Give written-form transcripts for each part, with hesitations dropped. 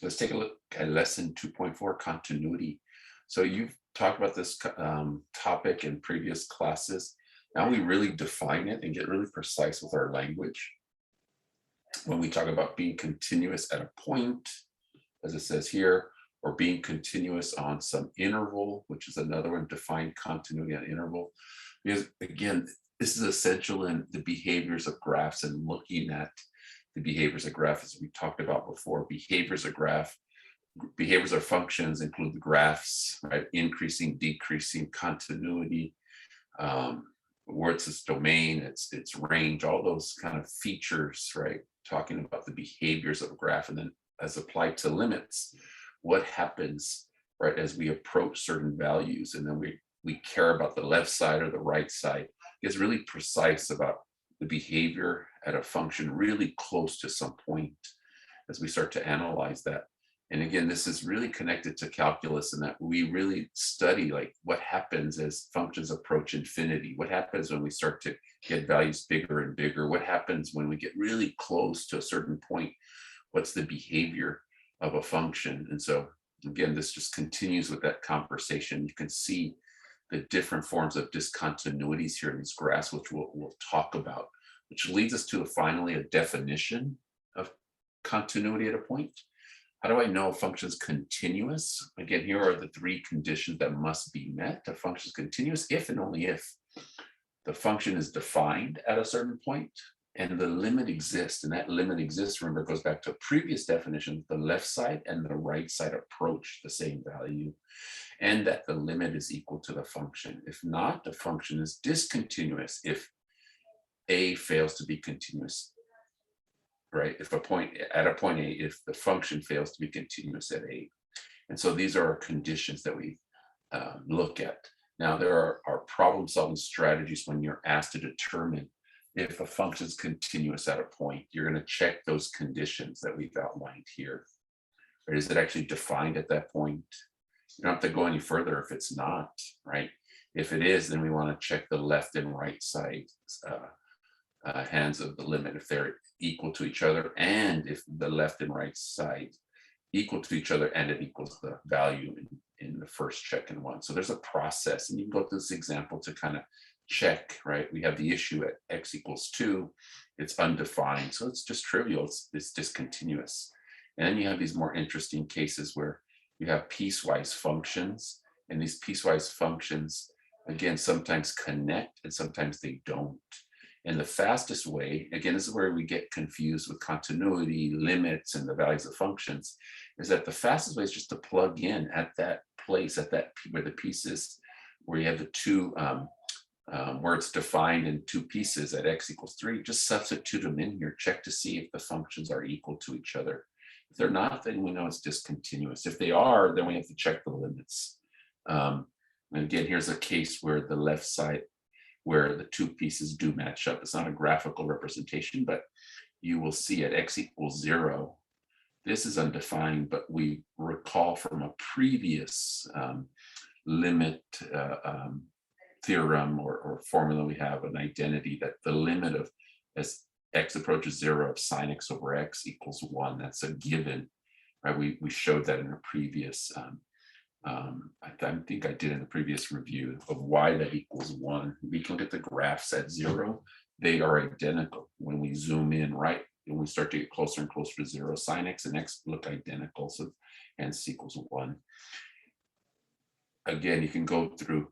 Let's take a look at lesson 2.4, continuity. So you've talked about this topic in previous classes. Now we really define it and get really precise with our language. When we talk about being continuous at a point, as it says here, or being continuous on some interval, which is another one, define continuity on interval. Because again, this is essential in the behaviors of graphs and looking at the behaviors of graphs, as we talked about before. Behaviors of functions include the graphs, right? Increasing, decreasing, continuity, where it's its domain, its range, all those kind of features, right? Talking about the behaviors of a graph, and then as applied to limits, what happens, right, as we approach certain values, and then we care about the left side or the right side. It's really precise about the behavior at a function really close to some point as we start to analyze that. And again, this is really connected to calculus, in that we really study like what happens as functions approach infinity. What happens when we start to get values bigger and bigger? What happens when we get really close to a certain point? What's the behavior of a function? And so again, this just continues with that conversation. You can see the different forms of discontinuities here in these graphs, which we'll talk about, which leads us to finally a definition of continuity at a point. How do I know a function is continuous? Again, here are the three conditions that must be met. A function is continuous if and only if the function is defined at a certain point and the limit exists. And that limit exists, remember, goes back to a previous definition: the left side and the right side approach the same value, and that the limit is equal to the function. If not, the function is discontinuous if A fails to be continuous, right? If at a point A, if the function fails to be continuous at A. And so these are our conditions that we look at. Now, there are problem-solving strategies when you're asked to determine if a function is continuous at a point. You're going to check those conditions that we've outlined here. Or is it actually defined at that point? You don't have to go any further if it's not, right? If it is, then we want to check the left and right side hands of the limit, if they're equal to each other, and if the left and right side equal to each other and it equals the value in the first check and one. So there's a process, and you can go through this example to kind of check, right? We have the issue at x equals 2, it's undefined, so it's just trivial, it's discontinuous. And then you have these more interesting cases where you have piecewise functions, and these piecewise functions, again, sometimes connect and sometimes they don't. And the fastest way, again, this is where we get confused with continuity, limits, and the values of functions, is that the fastest way is just to plug in at that place, at that where the pieces, where you have the two, where it's defined in two pieces at x equals 3, just substitute them in here, check to see if the functions are equal to each other. If they're not, then we know it's discontinuous. If they are, then we have to check the limits. And again, here's a case where the left side, where the two pieces do match up. It's not a graphical representation, but you will see at x equals 0, this is undefined, but we recall from a previous limit theorem or formula, we have an identity that the limit of, as x approaches 0, of sine x over x equals 1. That's a given, right? We showed that in a previous I think I did in the previous review of why that equals 1. We can look at the graphs at 0. They are identical. When we zoom in, right, and we start to get closer and closer to 0, sine x and x look identical, so hence equals 1. Again, you can go through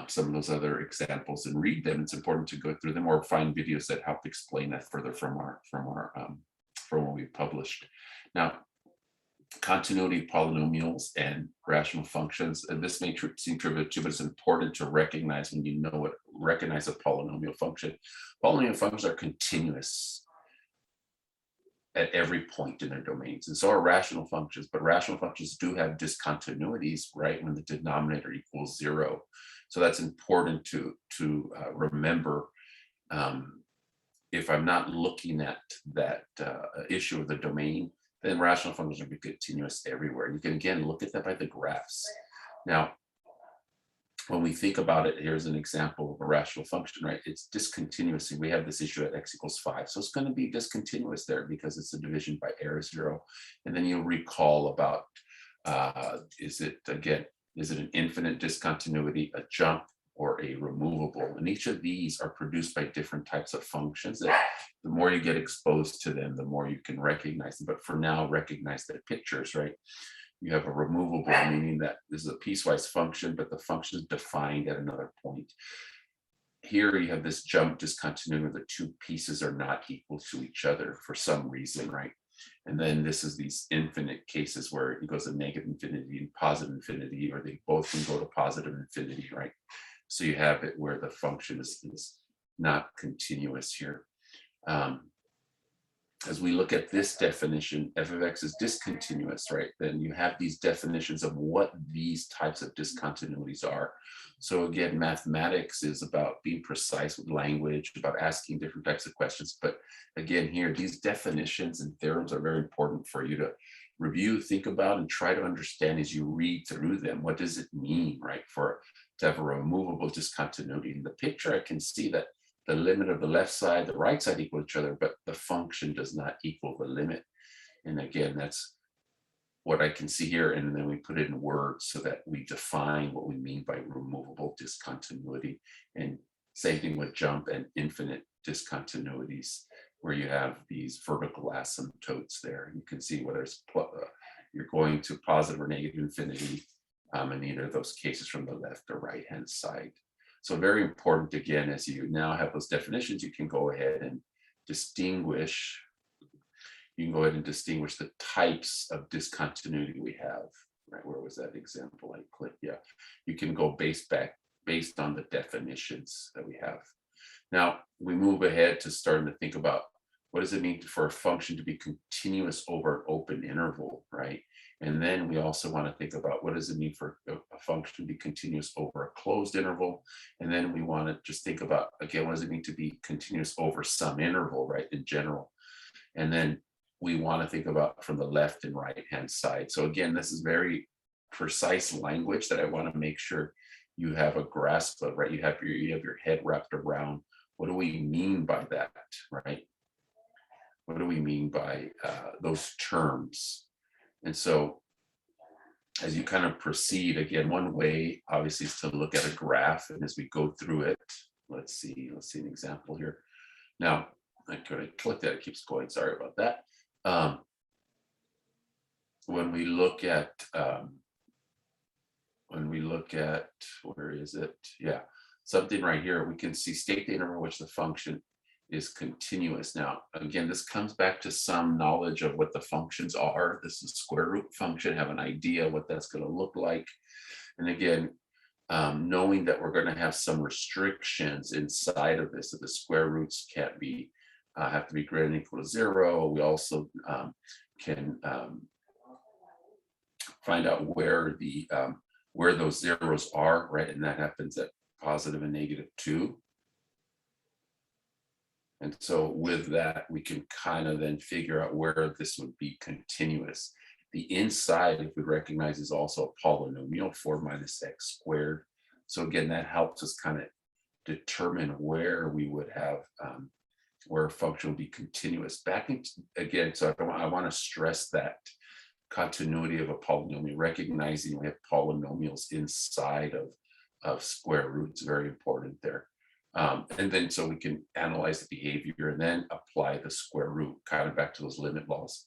some of those other examples and read them. It's important to go through them or find videos that help explain that further from what we've published. Now, continuity polynomials and rational functions, and this may seem trivial too, but it's important to recognize when you know recognize a polynomial function. Polynomial functions are continuous at every point in their domains, and so are rational functions, but rational functions do have discontinuities, right, when the denominator equals 0. So that's important to remember. If I'm not looking at that issue of the domain, then rational functions will be continuous everywhere. You can again look at that by the graphs. Now, when we think about it, here's an example of a rational function, right? It's discontinuous. We have this issue at x equals 5. So it's going to be discontinuous there because it's a division by error 0. And then you'll recall about, is it an infinite discontinuity, a jump, or a removable? And each of these are produced by different types of functions that the more you get exposed to them, the more you can recognize them. But for now, recognize the pictures, right? You have a removable, meaning that this is a piecewise function, but the function is defined at another point. Here you have this jump discontinuity where the two pieces are not equal to each other for some reason, right? And then this is these infinite cases where it goes to negative infinity and positive infinity, or they both can go to positive infinity, right? So you have it where the function is not continuous here. As we look at this definition, f of x is discontinuous, right? Then you have these definitions of what these types of discontinuities are. So again, mathematics is about being precise with language, about asking different types of questions. But again, here, these definitions and theorems are very important for you to review, think about, and try to understand as you read through them. What does it mean, right? To have a removable discontinuity. In the picture, I can see that the limit of the left side, the right side equal each other, but the function does not equal the limit. And again, that's what I can see here. And then we put it in words so that we define what we mean by removable discontinuity. And same thing with jump and infinite discontinuities, where you have these vertical asymptotes there. You can see whether it's you're going to positive or negative infinity in either of those cases from the left or right hand side. So very important, again, as you now have those definitions, you can go ahead and distinguish. You can go ahead and distinguish the types of discontinuity we have. Right, where was that example I clicked? Yeah, you can go based on the definitions that we have. Now we move ahead to starting to think about what does it mean for a function to be continuous over an open interval, right? And then we also want to think about what does it mean for a function to be continuous over a closed interval. And then we want to just think about, again, what does it mean to be continuous over some interval, right, in general. And then we want to think about from the left and right hand side. So again, this is very precise language that I want to make sure you have a grasp of, right? You have your head wrapped around, what do we mean by that, right? What do we mean by those terms? And so as you kind of proceed, again, one way obviously is to look at a graph. And as we go through it, let's see an example here. Now, I could have clicked that, it keeps going, sorry about that. When we look at, where is it? Yeah, something right here, we can see state the interval in which the function is continuous. Now, again, this comes back to some knowledge of what the functions are. This is square root function, have an idea what that's going to look like. And again, knowing that we're going to have some restrictions inside of this, that the square roots can't be, have to be greater than or equal to 0. We also can find out where those zeros are, right? And that happens at positive and negative 2. And so with that, we can kind of then figure out where this would be continuous. The inside, if we recognize, is also a polynomial, 4 minus x squared. So again, that helps us kind of determine where we would have, where a function will be continuous. Again, so I want to stress that continuity of a polynomial, recognizing we have polynomials inside of square roots, very important there. And then so we can analyze the behavior and then apply the square root, kind of back to those limit laws.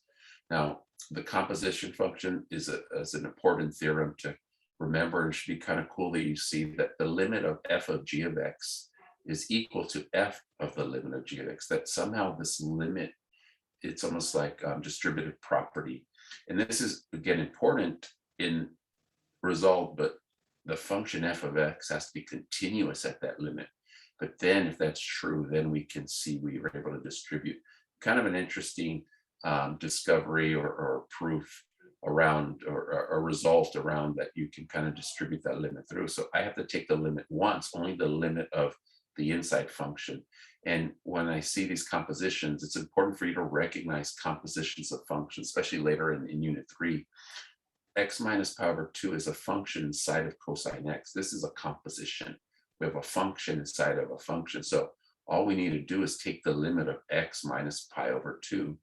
Now, the composition function is an important theorem to remember, and it should be kind of cool that you see that the limit of f of g of x is equal to f of the limit of g of x, that somehow this limit, it's almost like distributive property. And this is, again, important in result, but the function f of x has to be continuous at that limit. But then if that's true, then we can see we were able to distribute. Kind of an interesting discovery or proof around, or a result around that you can kind of distribute that limit through. So I have to take the limit once, only the limit of the inside function. And when I see these compositions, it's important for you to recognize compositions of functions, especially later in unit 3. x minus pi over 2 is a function inside of cosine x. This is a composition. We have a function inside of a function. So all we need to do is take the limit of x minus pi over 2,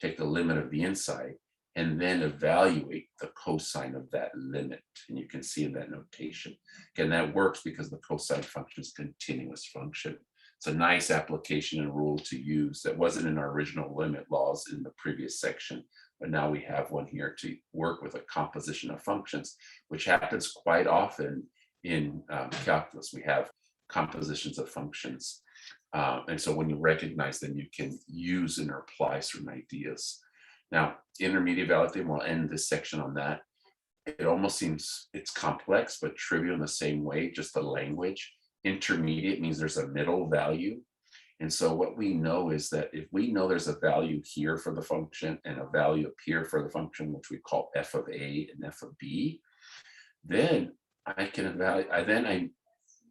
take the limit of the inside, and then evaluate the cosine of that limit. And you can see in that notation. Again, that works because the cosine function is a continuous function. It's a nice application and rule to use that wasn't in our original limit laws in the previous section, but now we have one here to work with a composition of functions, which happens quite often in calculus. We have compositions of functions. And so when you recognize them, you can use and apply certain ideas. Now, intermediate value theorem, we'll end this section on that. It almost seems it's complex, but trivial in the same way, just the language. Intermediate means there's a middle value. And so what we know is that if we know there's a value here for the function and a value up here for the function, which we call f of a and f of b, then I can evaluate,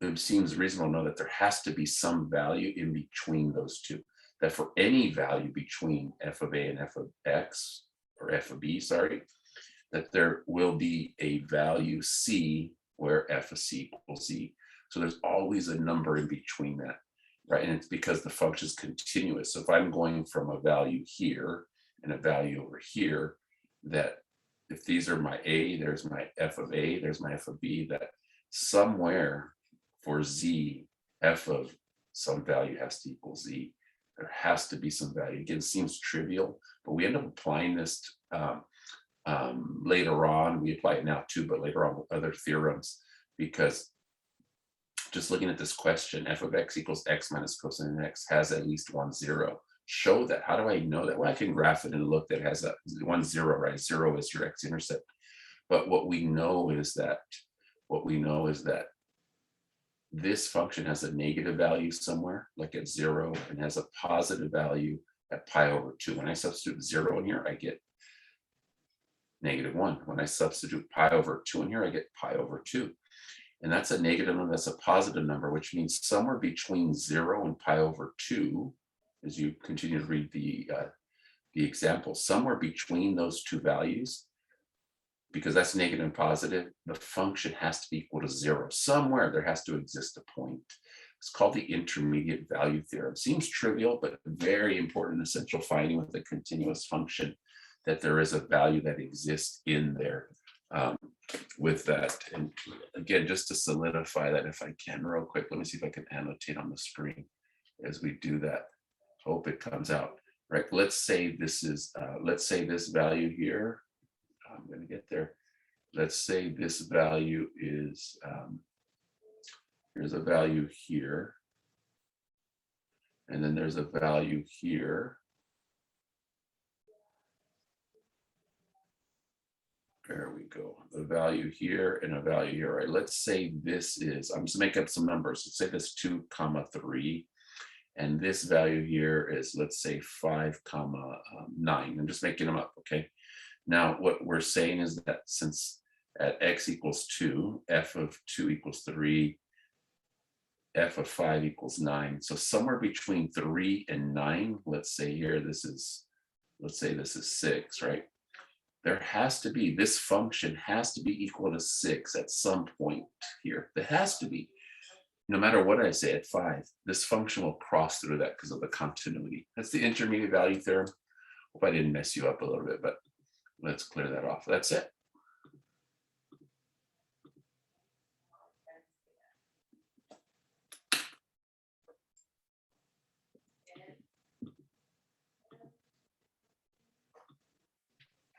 it seems reasonable to know that there has to be some value in between those two. That for any value between f of a and f of x, or f of b, sorry, that there will be a value c where f of c equals z. So there's always a number in between that, right? And it's because the function is continuous. So if I'm going from a value here and a value over here, that if these are my a, there's my f of a, there's my f of b, that somewhere for z, f of some value has to equal z. There has to be some value. Again, it seems trivial, but we end up applying this later on. We apply it now too, but later on with other theorems, because just looking at this question, f of x equals x minus cosine x has at least 1 0. Show that. How do I know that? Well, I can graph it and look that it has a 1 0, right? 0 is your x-intercept. But what we know is that this function has a negative value somewhere, like at 0, and has a positive value at pi over 2. When I substitute 0 in here, I get -1. When I substitute pi over 2 in here, I get pi over 2. And that's a negative number, that's a positive number, which means somewhere between 0 and pi over 2, as you continue to read the example, somewhere between those two values, because that's negative and positive, the function has to be equal to 0. Somewhere there has to exist a point. It's called the intermediate value theorem. Seems trivial, but very important, essential finding with a continuous function, that there is a value that exists in there with that. And again, just to solidify that, if I can real quick, let me see if I can annotate on the screen as we do that. Hope it comes out, right? Let's say this is, let's say this value here, I'm going to get there. Let's say this value is, here's a value here, and then there's a value here. There we go. A value here and a value here, right? Let's say this is, I'm just making up some numbers. Let's say this 2, 3, and this value here is, let's say 5, 9. I'm just making them up, okay? Now, what we're saying is that since at x equals 2, f of 2 equals 3, f of 5 equals 9. So somewhere between 3 and 9, let's say here, let's say this is 6, right? There has to be, this function has to be equal to 6 at some point here. There has to be. No matter what I say at 5, this function will cross through that because of the continuity. That's the intermediate value theorem. Hope I didn't mess you up a little bit, but let's clear that off. That's it.